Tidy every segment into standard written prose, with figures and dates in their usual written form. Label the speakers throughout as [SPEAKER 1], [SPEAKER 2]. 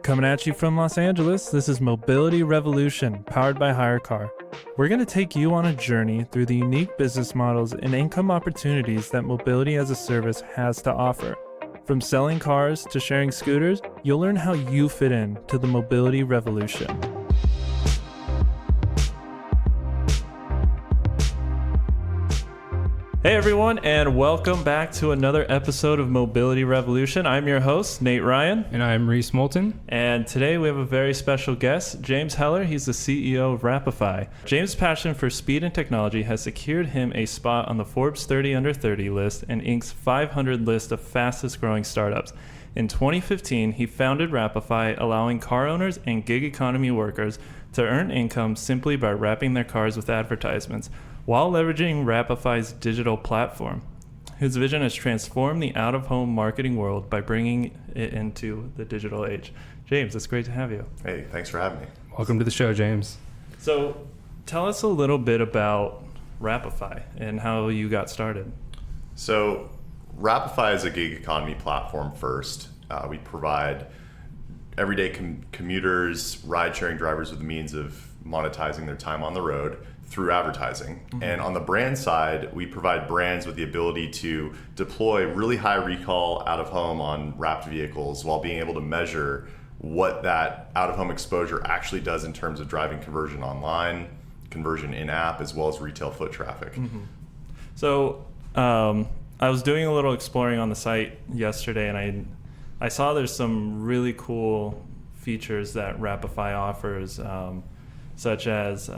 [SPEAKER 1] Coming at you from Los Angeles, this is Mobility Revolution, powered by HyreCar. We're going to take you on a journey through the unique business models and income opportunities that mobility as a service has to offer. From selling cars to sharing scooters, you'll learn how you fit in to the mobility revolution. Hey everyone, and welcome back to another episode of Mobility Revolution. I'm your host, Nate Ryan.
[SPEAKER 2] And I'm Reese Moulton.
[SPEAKER 1] And today we have a very special guest, James Heller. He's the CEO of Wrapify. James' passion for speed and technology has secured him a spot on the Forbes 30 Under 30 list and Inc.'s 500 list of fastest growing startups. In 2015, he founded Wrapify, allowing car owners and gig economy workers to earn income simply by wrapping their cars with advertisements, while leveraging Wrapify's digital platform. His vision has transformed the out-of-home marketing world by bringing it into the digital age. James, it's great to have you.
[SPEAKER 3] Hey, thanks for having me.
[SPEAKER 2] Welcome to the show, James.
[SPEAKER 1] So tell us a little bit about Wrapify and how you got started.
[SPEAKER 3] So Wrapify is a gig economy platform first. We provide everyday commuters, ride-sharing drivers with the means of monetizing their time on the road through advertising. Mm-hmm. And on the brand side, we provide brands with the ability to deploy really high recall out of home on wrapped vehicles while being able to measure what that out of home exposure actually does in terms of driving conversion online, conversion in app, as well as retail foot traffic.
[SPEAKER 1] Mm-hmm. So I was doing a little exploring on the site yesterday, and I saw there's some really cool features that Wrapify offers, such as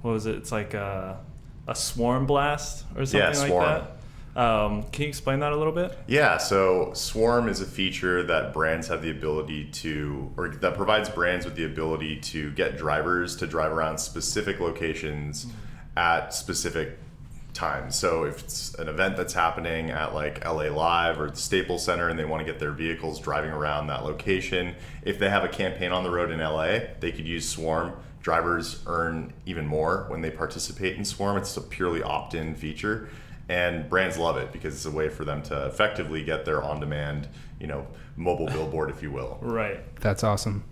[SPEAKER 1] what was it? It's like a swarm blast or something like that. Can you explain that a little bit?
[SPEAKER 3] Yeah, so Swarm is a feature that brands have the ability to, or that provides brands with the ability to get drivers to drive around specific locations at specific times. So if it's an event that's happening at like LA Live or the Staples Center and they want to get their vehicles driving around that location, if they have a campaign on the road in LA, they could use Swarm. Drivers earn even more when they participate in Swarm. It's a purely opt-in feature, and brands love it because it's a way for them to effectively get their on-demand, mobile billboard, if you will.
[SPEAKER 1] Right.
[SPEAKER 2] That's awesome.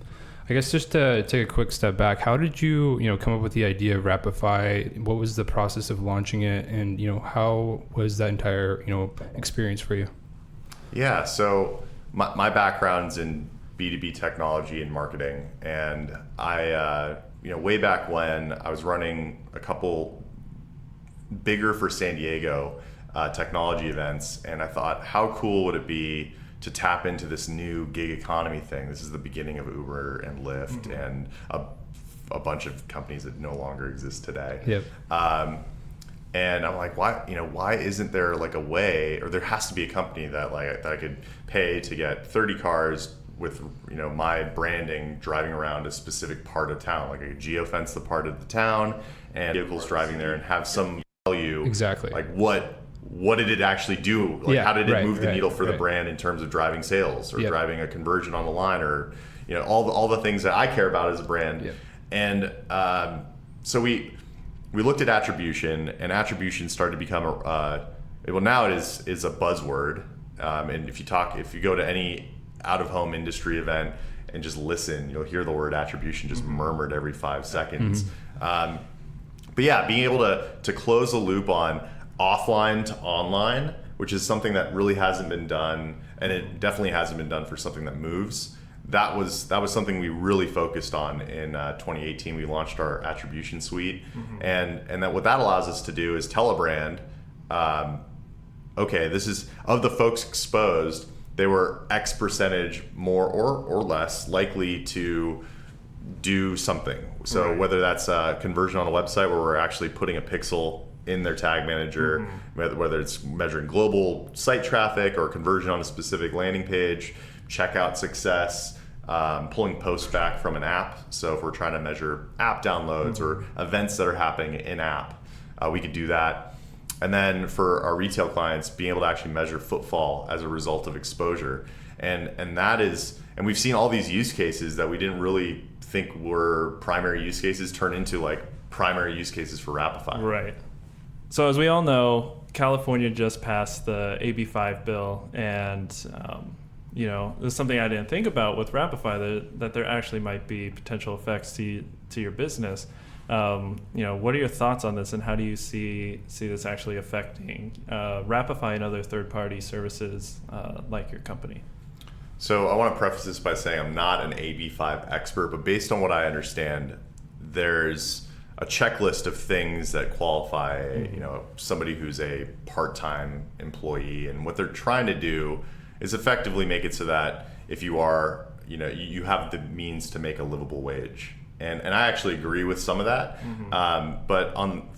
[SPEAKER 2] I guess just to take a quick step back, how did you, come up with the idea of Wrapify? What was the process of launching it, and how was that entire experience for you?
[SPEAKER 3] Yeah. So my background's in B2B technology and marketing, and I way back when I was running a couple bigger for San Diego technology events, and I thought, how cool would it be to tap into this new gig economy thing? This is the beginning of Uber and Lyft and a bunch of companies that no longer exist today.
[SPEAKER 2] Yep.
[SPEAKER 3] And I'm like, why isn't there like a way, or there has to be a company that I could pay to get 30 cars with my branding driving around a specific part of town, like a geofence the part of the town, and vehicles driving there and have some value.
[SPEAKER 2] Exactly.
[SPEAKER 3] Like what did it actually do? Like how did it move the needle for the brand in terms of driving sales or driving a conversion on the line, or all the things that I care about as a brand. Yep. And so we looked at attribution, and attribution started to become now it is a buzzword. And if you go to any out-of-home industry event and just listen, you'll hear the word attribution just murmured every 5 seconds. But yeah, being able to close the loop on offline to online, which is something that really hasn't been done, and it definitely hasn't been done for something that moves. That was something we really focused on in 2018. We launched our attribution suite, and that what that allows us to do is tell a brand, okay, this is of the folks exposed, they were X percentage more or less likely to do something. So whether that's a conversion on a website where we're actually putting a pixel in their tag manager, whether it's measuring global site traffic or conversion on a specific landing page, checkout success, pulling posts back from an app. So if we're trying to measure app downloads or events that are happening in app, we could do that. And then for our retail clients, being able to actually measure footfall as a result of exposure. And we've seen all these use cases that we didn't really think were primary use cases turn into like primary use cases for Wrapify.
[SPEAKER 1] Right. So as we all know, California just passed the AB5 bill, and there's something I didn't think about with Wrapify, that there actually might be potential effects to your business. What are your thoughts on this, and how do you see this actually affecting Wrapify and other third-party services like your company?
[SPEAKER 3] So I want to preface this by saying I'm not an AB5 expert, but based on what I understand, there's a checklist of things that qualify, somebody who's a part-time employee, and what they're trying to do is effectively make it so that if you are, you have the means to make a livable wage. And I actually agree with some of that. But on,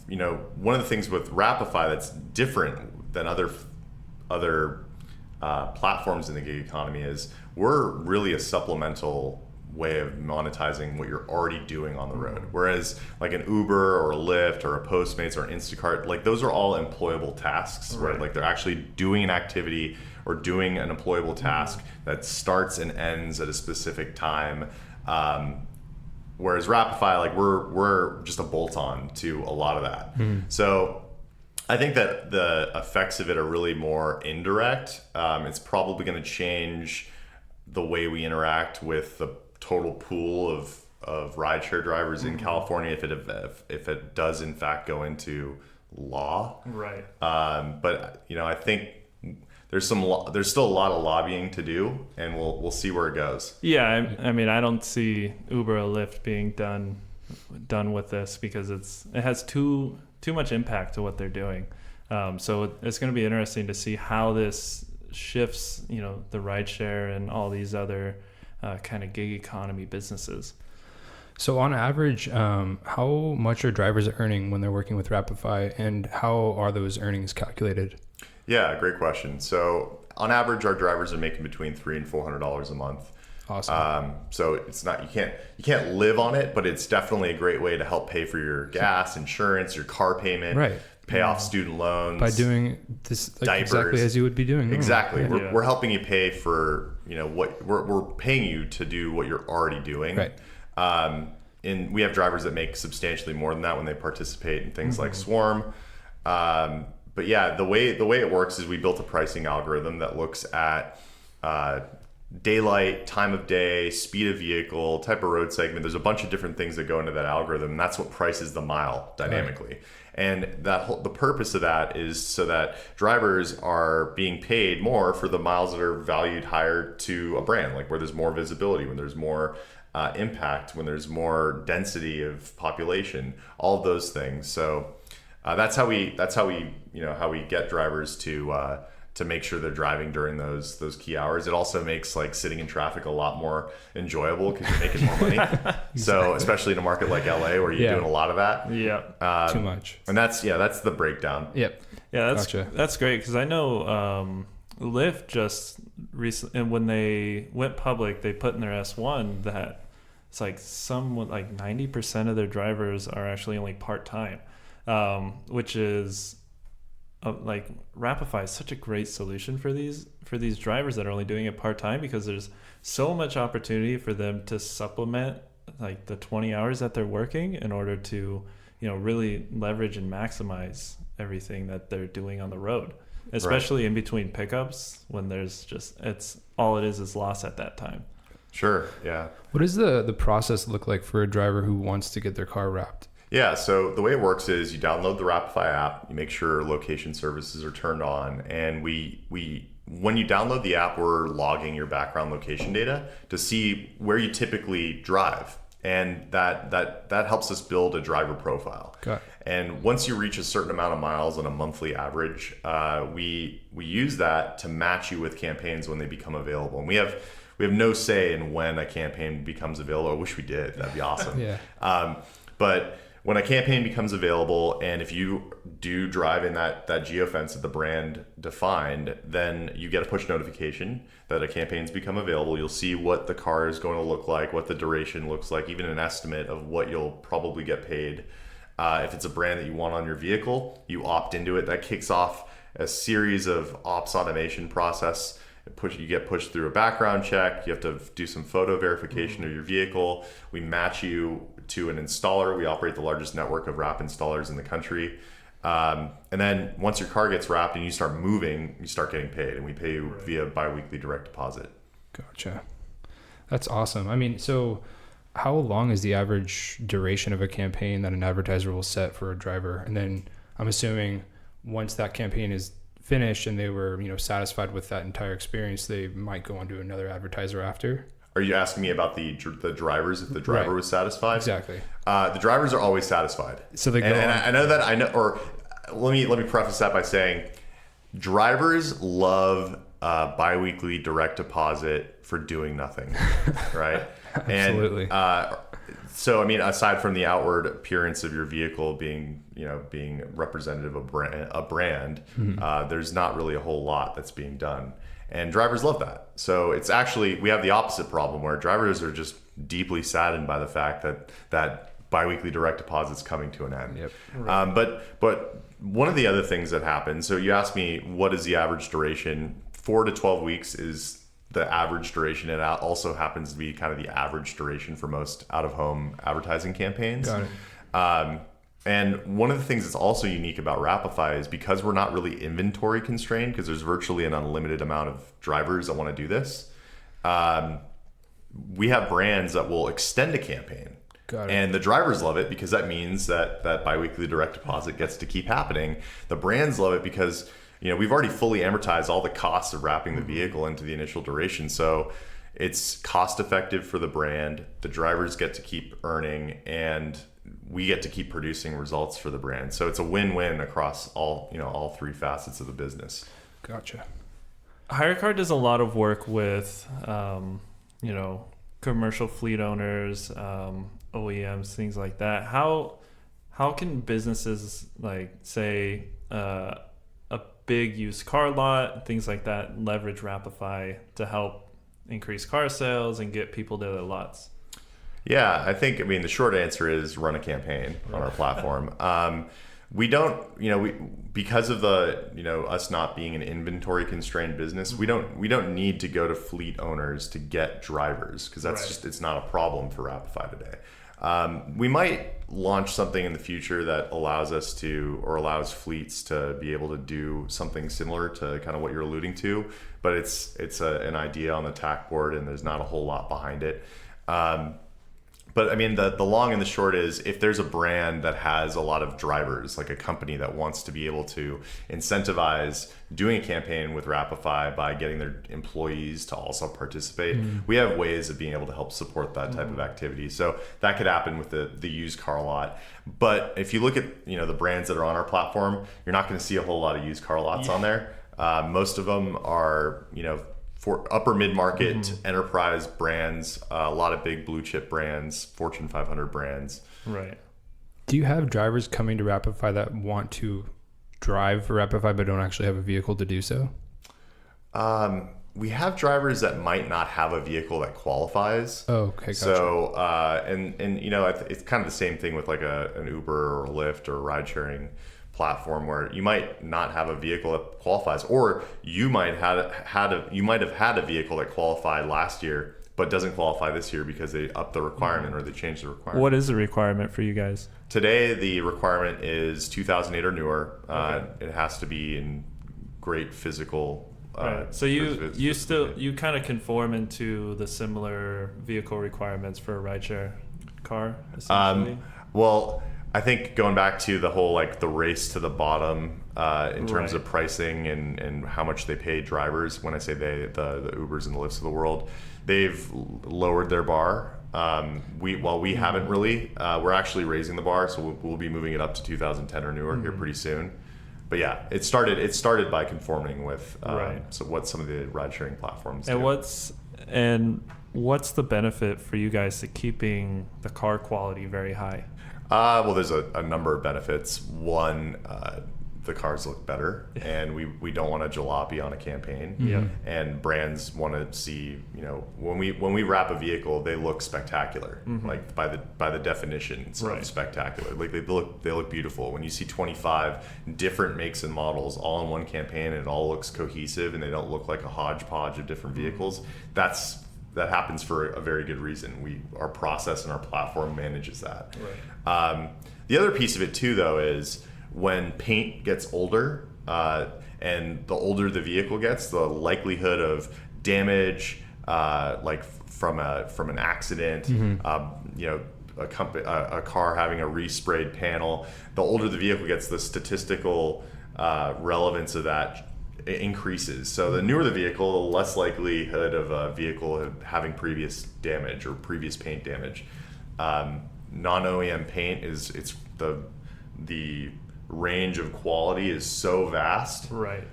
[SPEAKER 3] one of the things with Wrapify that's different than other platforms in the gig economy is we're really a supplemental way of monetizing what you're already doing on the road. Whereas like an Uber or a Lyft or a Postmates or an Instacart, like those are all employable tasks, right? Like they're actually doing an activity or doing an employable task that starts and ends at a specific time. Whereas Wrapify, like we're just a bolt-on to a lot of that. So I think that the effects of it are really more indirect. It's probably going to change the way we interact with the total pool of rideshare drivers in California if it does in fact go into law.
[SPEAKER 1] Right.
[SPEAKER 3] But I think there's still a lot of lobbying to do, and we'll see where it goes.
[SPEAKER 1] Yeah, I mean, I don't see Uber or Lyft being done with this because it has too much impact to what they're doing. So it's going to be interesting to see how this shifts, the rideshare and all these other kind of gig economy businesses.
[SPEAKER 2] So on average, how much are drivers earning when they're working with Wrapify, and how are those earnings calculated?
[SPEAKER 3] Yeah, great question. So on average, our drivers are making between $300 and $400 a month.
[SPEAKER 2] Awesome.
[SPEAKER 3] So it's not, you can't live on it, but it's definitely a great way to help pay for your gas, insurance, your car payment,
[SPEAKER 2] right,
[SPEAKER 3] pay off student loans.
[SPEAKER 2] By doing this
[SPEAKER 3] diapers.
[SPEAKER 2] Exactly as you would be doing.
[SPEAKER 3] Exactly.
[SPEAKER 2] Yeah.
[SPEAKER 3] We're helping you pay for, what we're paying you to do what you're already doing.
[SPEAKER 2] Right.
[SPEAKER 3] And we have drivers that make substantially more than that when they participate in things like Swarm. But yeah, the way it works is we built a pricing algorithm that looks at daylight, time of day, speed of vehicle, type of road segment. There's a bunch of different things that go into that algorithm, and that's what prices the mile dynamically. Right. And the purpose of that is so that drivers are being paid more for the miles that are valued higher to a brand, like where there's more visibility, when there's more impact, when there's more density of population, all of those things. So that's how we get drivers to make sure they're driving during those key hours. It also makes like sitting in traffic a lot more enjoyable because you're making more money. Exactly. So especially in a market like LA where you're doing a lot of that.
[SPEAKER 1] Yeah.
[SPEAKER 2] Too much.
[SPEAKER 3] And that's the breakdown.
[SPEAKER 2] Yep.
[SPEAKER 1] Yeah,
[SPEAKER 2] Gotcha.
[SPEAKER 1] That's great because I know Lyft just recently, and when they went public, they put in their S1 that it's like 90% of their drivers are actually only part-time, which is like Wrapify is such a great solution for these drivers that are only doing it part-time, because there's so much opportunity for them to supplement like the 20 hours that they're working in order to really leverage and maximize everything that they're doing on the road, especially in between pickups when there's it's all it is loss at that time.
[SPEAKER 3] Sure. Yeah.
[SPEAKER 2] What does the process look like for a driver who wants to get their car wrapped?
[SPEAKER 3] Yeah, so the way it works is you download the Wrapify app, you make sure location services are turned on, and we when you download the app, we're logging your background location data to see where you typically drive, and that helps us build a driver profile.
[SPEAKER 2] Got it.
[SPEAKER 3] And once you reach a certain amount of miles on a monthly average, we use that to match you with campaigns when they become available, and we have no say in when a campaign becomes available. I wish we did. That'd be awesome.
[SPEAKER 2] Yeah.
[SPEAKER 3] But when a campaign becomes available, and if you do drive in that geofence that the brand defined, then you get a push notification that a campaign's become available. You'll see what the car is going to look like, what the duration looks like, even an estimate of what you'll probably get paid. If it's a brand that you want on your vehicle, you opt into it. That kicks off a series of ops automation process. You get pushed through a background check. You have to do some photo verification of your vehicle. We match you to an installer. We operate the largest network of wrap installers in the country. And then once your car gets wrapped and you start moving, you start getting paid, and we pay you via bi-weekly direct deposit.
[SPEAKER 2] Gotcha. That's awesome. I mean, so how long is the average duration of a campaign that an advertiser will set for a driver? And then I'm assuming once that campaign is finished and they were, satisfied with that entire experience, they might go on to another advertiser after.
[SPEAKER 3] Are you asking me about the drivers, if the driver was satisfied?
[SPEAKER 2] Exactly.
[SPEAKER 3] The drivers are always satisfied.
[SPEAKER 2] So they go
[SPEAKER 3] and I know, or let me preface that by saying drivers love biweekly direct deposit for doing nothing, right?
[SPEAKER 2] Absolutely.
[SPEAKER 3] And so, I mean, aside from the outward appearance of your vehicle being representative of a brand, there's not really a whole lot that's being done. And drivers love that. So it's actually, we have the opposite problem where drivers are just deeply saddened by the fact that biweekly direct deposit's coming to an end.
[SPEAKER 2] Yep.
[SPEAKER 3] Right. But one of the other things that happens, so you asked me, what is the average duration? 4 to 12 weeks is the average duration. It also happens to be kind of the average duration for most out-of-home advertising campaigns.
[SPEAKER 2] Got it.
[SPEAKER 3] And one of the things that's also unique about Wrapify is because we're not really inventory constrained, because there's virtually an unlimited amount of drivers that want to do this, we have brands that will extend a campaign.
[SPEAKER 2] Got it.
[SPEAKER 3] And the drivers love it because that means that biweekly direct deposit gets to keep happening. The brands love it because we've already fully amortized all the costs of wrapping the vehicle into the initial duration. So it's cost effective for the brand. The drivers get to keep earning, and we get to keep producing results for the brand. So it's a win-win across all three facets of the business.
[SPEAKER 2] Gotcha.
[SPEAKER 1] HyreCar does a lot of work with, commercial fleet owners, OEMs, things like that. How can businesses, like, say, a big used car lot, things like that, leverage Wrapify to help increase car sales and get people to their lots?
[SPEAKER 3] Yeah, the short answer is run a campaign on our platform. We don't, because of the, us not being an inventory constrained business, we don't need to go to fleet owners to get drivers, because that's it's not a problem for Wrapify today. We might launch something in the future that allows fleets to be able to do something similar to kind of what you're alluding to, but it's an idea on the TAC board, and there's not a whole lot behind it. But I mean, the long and the short is, if there's a brand that has a lot of drivers, like a company that wants to be able to incentivize doing a campaign with Wrapify by getting their employees to also participate, we have ways of being able to help support that type of activity. So that could happen with the used car lot. But if you look at the brands that are on our platform, you're not going to see a whole lot of used car lots on there. Most of them are for upper mid-market enterprise brands, a lot of big blue chip brands, Fortune 500 brands.
[SPEAKER 1] Right.
[SPEAKER 2] Do you have drivers coming to Wrapify that want to drive for Wrapify but don't actually have a vehicle to do so?
[SPEAKER 3] We have drivers that might not have a vehicle that qualifies.
[SPEAKER 2] Oh, okay. Gotcha.
[SPEAKER 3] So, it's kind of the same thing with like an Uber or a Lyft or a ride-sharing platform, where you might not have a vehicle that qualifies, or you might have had a vehicle that qualified last year but doesn't qualify this year because they upped the requirement or they changed the requirement.
[SPEAKER 1] What is the requirement for you guys?
[SPEAKER 3] Today, the requirement is 2008 or newer. It has to be in great physical.
[SPEAKER 1] Right. So you kind of conform into the similar vehicle requirements for a rideshare car, essentially.
[SPEAKER 3] Well, I think going back to the whole the race to the bottom in terms of pricing and how much they pay drivers. When I say they, the Ubers and the Lyfts of the world, they've lowered their bar. We haven't really. We're actually raising the bar, so we'll be moving it up to 2010 or newer here pretty soon. But yeah, it started by conforming with so what some of the ride sharing platforms do.
[SPEAKER 1] What's the benefit for you guys to keeping the car quality very high?
[SPEAKER 3] Well, there's a number of benefits. One, the cars look better, and we don't want a jalopy on a campaign.
[SPEAKER 1] Yeah.
[SPEAKER 3] And brands want to see, when we wrap a vehicle, they look spectacular. Like by the definitions of spectacular. Like they look beautiful. When you see 25 different makes and models all in one campaign, and it all looks cohesive, and they don't look like a hodgepodge of different vehicles, that happens for a very good reason. Our process and our platform manages that. Right. The other piece of it too, though, is when paint gets older, and the older the vehicle gets, the likelihood of damage, like from an accident, you know, a car having a resprayed panel. The older the vehicle gets, the statistical relevance of that increases. So the newer the vehicle, the less likelihood of a vehicle having previous damage or previous paint damage. Non-OEM paint it's the range of quality is so vast.
[SPEAKER 1] Right.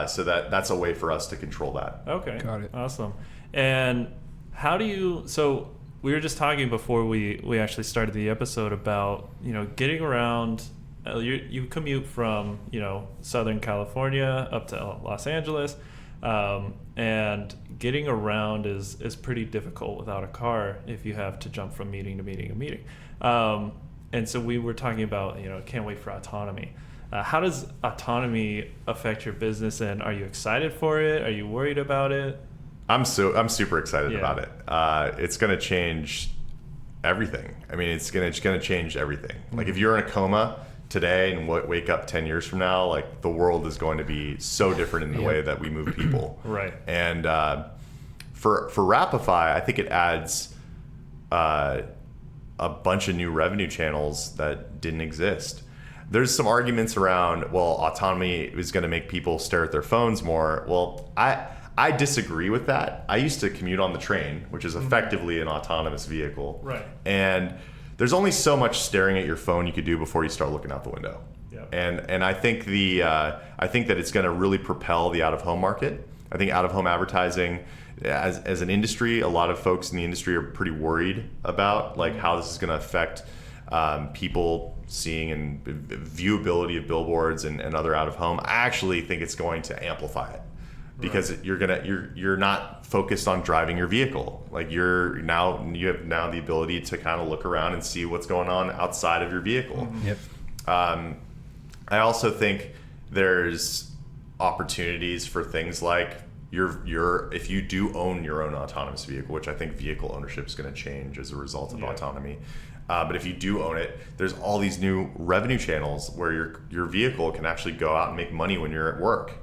[SPEAKER 3] So that's a way for us to control that.
[SPEAKER 1] Okay.
[SPEAKER 2] Got it.
[SPEAKER 1] Awesome. And how do you, so we were just talking before we actually started the episode about, you know, getting around, you commute from, you know, Southern California up to Los Angeles, and getting around is pretty difficult without a car if you have to jump from meeting to meeting to meeting. And so we were talking about, you know, can't wait for autonomy. How does autonomy affect your business, and are you excited for it? Are you worried about it?
[SPEAKER 3] I'm super excited about it. It's going to change everything. I mean, it's going to change everything. Like if you're in a coma today and wake up 10 years from now, like the world is going to be so different in the way that we move people.
[SPEAKER 1] Right.
[SPEAKER 3] And for Wrapify, I think it adds a bunch of new revenue channels that didn't exist. There's some arguments around, well, autonomy is going to make people stare at their phones more. Well, I disagree with that. I used to commute on the train, which is effectively an autonomous vehicle.
[SPEAKER 1] Right.
[SPEAKER 3] And there's only so much staring at your phone you could do before you start looking out the window.
[SPEAKER 1] Yep.
[SPEAKER 3] And I think I think that it's going to really propel the out-of-home market. I think out-of-home advertising, as an industry, a lot of folks in the industry are pretty worried about like how this is going to affect people seeing and viewability of billboards and other out-of-home. I actually think it's going to amplify it. Because you're not focused on driving your vehicle. Like you have now the ability to kind of look around and see what's going on outside of your vehicle.
[SPEAKER 2] Yep.
[SPEAKER 3] I also think there's opportunities for things like if you do own your own autonomous vehicle, which I think vehicle ownership is going to change as a result of autonomy. But if you do own it, there's all these new revenue channels where your vehicle can actually go out and make money when you're at work.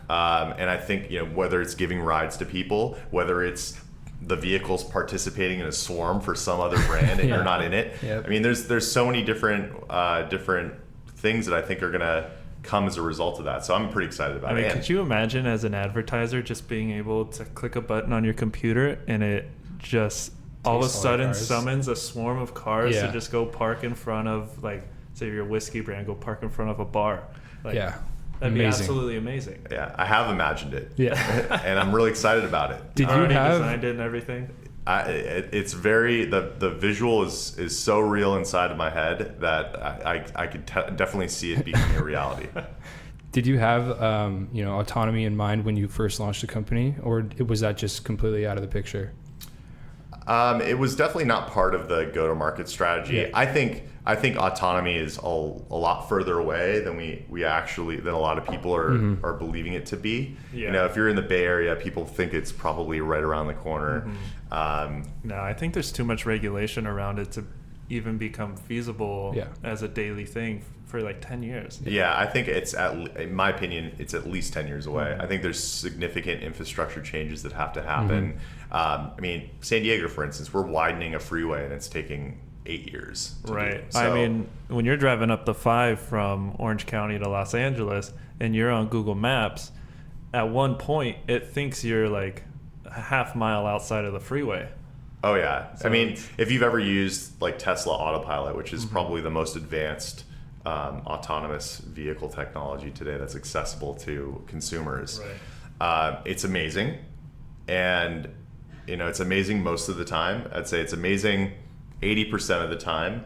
[SPEAKER 3] And I think, you know, whether it's giving rides to people, whether it's the vehicle's participating in a swarm for some other brand and you're not in it.
[SPEAKER 2] Yep.
[SPEAKER 3] I mean, there's so many different things that I think are going to come as a result of that. So I'm pretty excited about it.
[SPEAKER 1] Could you imagine as an advertiser just being able to click a button on your computer and it just all of a sudden summons a swarm of cars to just go park in front of, like, say you're a whiskey brand, go park in front of a bar. Like, that'd be absolutely amazing.
[SPEAKER 3] Yeah, I have imagined it.
[SPEAKER 1] Yeah.
[SPEAKER 3] And I'm really excited about it.
[SPEAKER 1] Did you have designed it and everything?
[SPEAKER 3] It's very, the visual is so real inside of my head that I could definitely see it becoming a reality.
[SPEAKER 2] Did you have autonomy in mind when you first launched the company, or was that just completely out of the picture?
[SPEAKER 3] It was definitely not part of the go-to-market strategy.
[SPEAKER 1] Yeah.
[SPEAKER 3] I think autonomy is a lot further away than than a lot of people are believing it to be.
[SPEAKER 1] Yeah.
[SPEAKER 3] You know, if you're in the Bay Area, people think it's probably right around the corner.
[SPEAKER 1] No, I think there's too much regulation around it to even become feasible as a daily thing for like 10 years.
[SPEAKER 3] Yeah, I think in my opinion, it's at least 10 years away. I think there's significant infrastructure changes that have to happen. I mean, San Diego, for instance, we're widening a freeway and it's taking 8 years.
[SPEAKER 1] Right.
[SPEAKER 3] So,
[SPEAKER 1] I mean, when you're driving up the 5 from Orange County to Los Angeles and you're on Google Maps, at one point it thinks you're like a half mile outside of the freeway.
[SPEAKER 3] Oh yeah. So I mean, if you've ever used like Tesla Autopilot, which is probably the most advanced autonomous vehicle technology today that's accessible to consumers, it's amazing. And you know, it's amazing most of the time. I'd say it's amazing 80% of the time.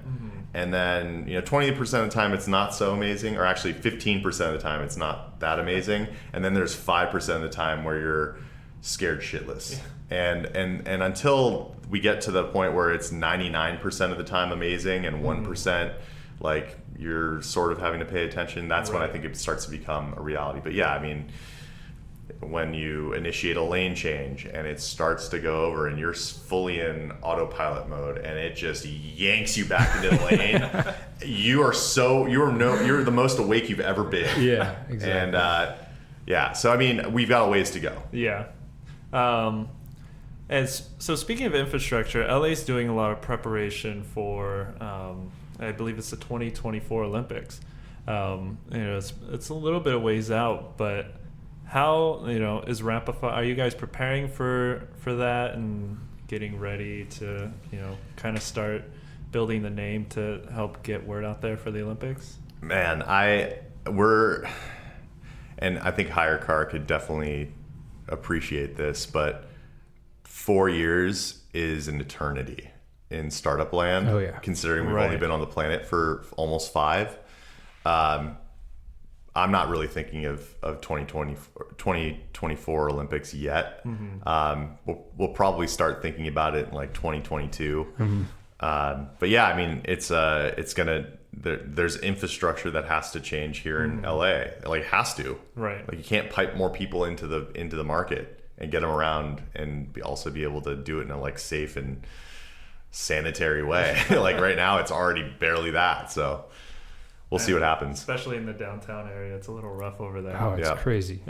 [SPEAKER 3] And then, 20% of the time it's not so amazing, or actually 15% of the time it's not that amazing. And then there's 5% of the time where you're scared shitless. And until we get to the point where it's 99% of the time amazing and 1% like you're sort of having to pay attention, that's when I think it starts to become a reality. But yeah, I mean, when you initiate a lane change and it starts to go over and you're fully in autopilot mode and it just yanks you back into the lane, you're the most awake you've ever been.
[SPEAKER 2] Yeah, exactly.
[SPEAKER 3] And so I mean, we've got a ways to go.
[SPEAKER 1] Yeah. And so speaking of infrastructure, LA is doing a lot of preparation for, I believe it's the 2024 Olympics. It's a little bit of ways out, but how, is Wrapify, are you guys preparing for that and getting ready to, kind of start building the name to help get word out there for the Olympics?
[SPEAKER 3] Man, and I think HyreCar could definitely appreciate this, but 4 years is an eternity in startup land.
[SPEAKER 2] Oh, yeah.
[SPEAKER 3] Considering we've only been on the planet for almost 5. I'm not really thinking of 2024 Olympics yet. Mm-hmm. We'll probably start thinking about it in like 2022. Mm-hmm. But yeah, I mean, it's gonna. There's infrastructure that has to change here in LA. Like, has to.
[SPEAKER 1] Right.
[SPEAKER 3] Like, you can't pipe more people into the market and get them around and also be able to do it in a like safe and sanitary way. Like right now, it's already barely that. So we'll see what happens.
[SPEAKER 1] Especially in the downtown area, it's a little rough over there.
[SPEAKER 2] Oh, it's crazy.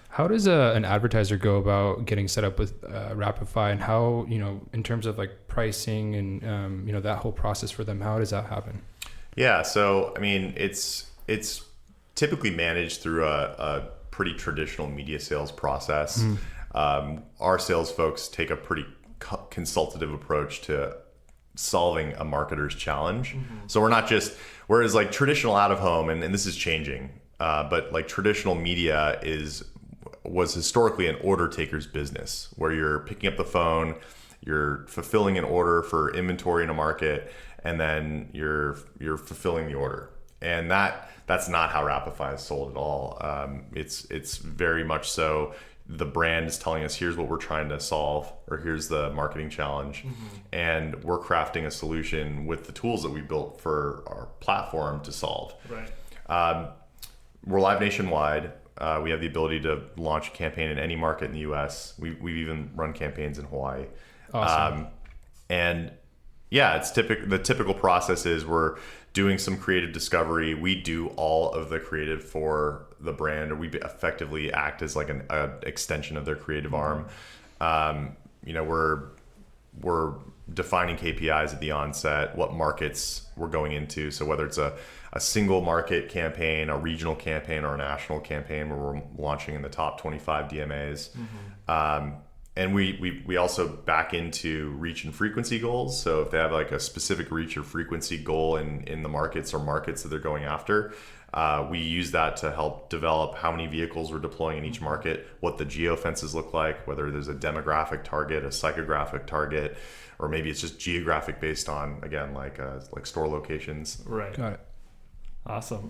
[SPEAKER 2] How does an advertiser go about getting set up with Wrapify, and how, in terms of like pricing and that whole process for them, how does that happen?
[SPEAKER 3] Yeah, so I mean, it's typically managed through a pretty traditional media sales process. Our sales folks take a pretty consultative approach to solving a marketer's challenge. So we're not just, whereas like traditional out of home, and this is changing, but like traditional media was historically an order taker's business, where you're picking up the phone, you're fulfilling an order for inventory in a market, and then you're fulfilling the order. And that's not how Wrapify is sold at all. It's very much so the brand is telling us, here's what we're trying to solve, or here's the marketing challenge, and we're crafting a solution with the tools that we built for our platform to solve.
[SPEAKER 1] Right.
[SPEAKER 3] We're live nationwide. We have the ability to launch a campaign in any market in the US. We've even run campaigns in Hawaii.
[SPEAKER 2] Awesome.
[SPEAKER 3] And yeah, it's the typical process is we're doing some creative discovery. We do all of the creative for the brand, or we effectively act as like an extension of their creative arm. We're defining KPIs at the onset, what markets we're going into. So whether it's a single market campaign, a regional campaign, or a national campaign where we're launching in the top 25 DMAs. And we also back into reach and frequency goals. So if they have like a specific reach or frequency goal in the markets that they're going after, we use that to help develop how many vehicles we're deploying in each market, what the geofences look like, whether there's a demographic target, a psychographic target, or maybe it's just geographic based on, again, like store locations.
[SPEAKER 1] Right.
[SPEAKER 2] Got it.
[SPEAKER 1] Awesome.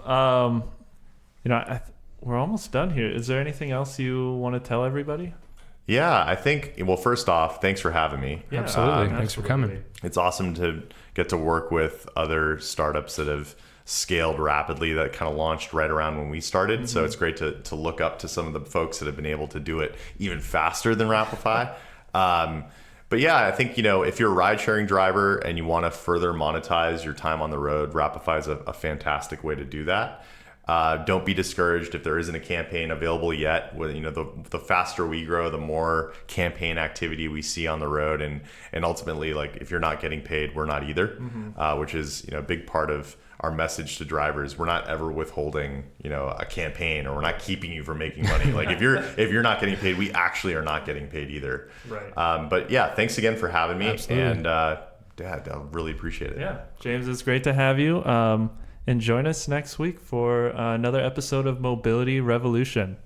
[SPEAKER 1] We're almost done here. Is there anything else you want to tell everybody?
[SPEAKER 3] Yeah, I think, well, first off, thanks for having me.
[SPEAKER 2] Yeah, absolutely. Thanks for coming.
[SPEAKER 3] It's awesome to get to work with other startups that have scaled rapidly, that kind of launched right around when we started. So it's great to look up to some of the folks that have been able to do it even faster than Wrapify. But yeah, I think, if you're a ride-sharing driver and you want to further monetize your time on the road, Wrapify is a fantastic way to do that. Don't be discouraged if there isn't a campaign available yet. The faster we grow, the more campaign activity we see on the road, and ultimately, like, if you're not getting paid, we're not either, which is a big part of our message to drivers. We're not ever withholding a campaign, or we're not keeping you from making money. Like if you're not getting paid, we actually are not getting paid either.
[SPEAKER 1] Right.
[SPEAKER 3] But yeah, thanks again for having me.
[SPEAKER 2] Absolutely.
[SPEAKER 3] And Dad, I really appreciate it.
[SPEAKER 1] Yeah, James, it's great to have you. And join us next week for another episode of Mobility Revolution.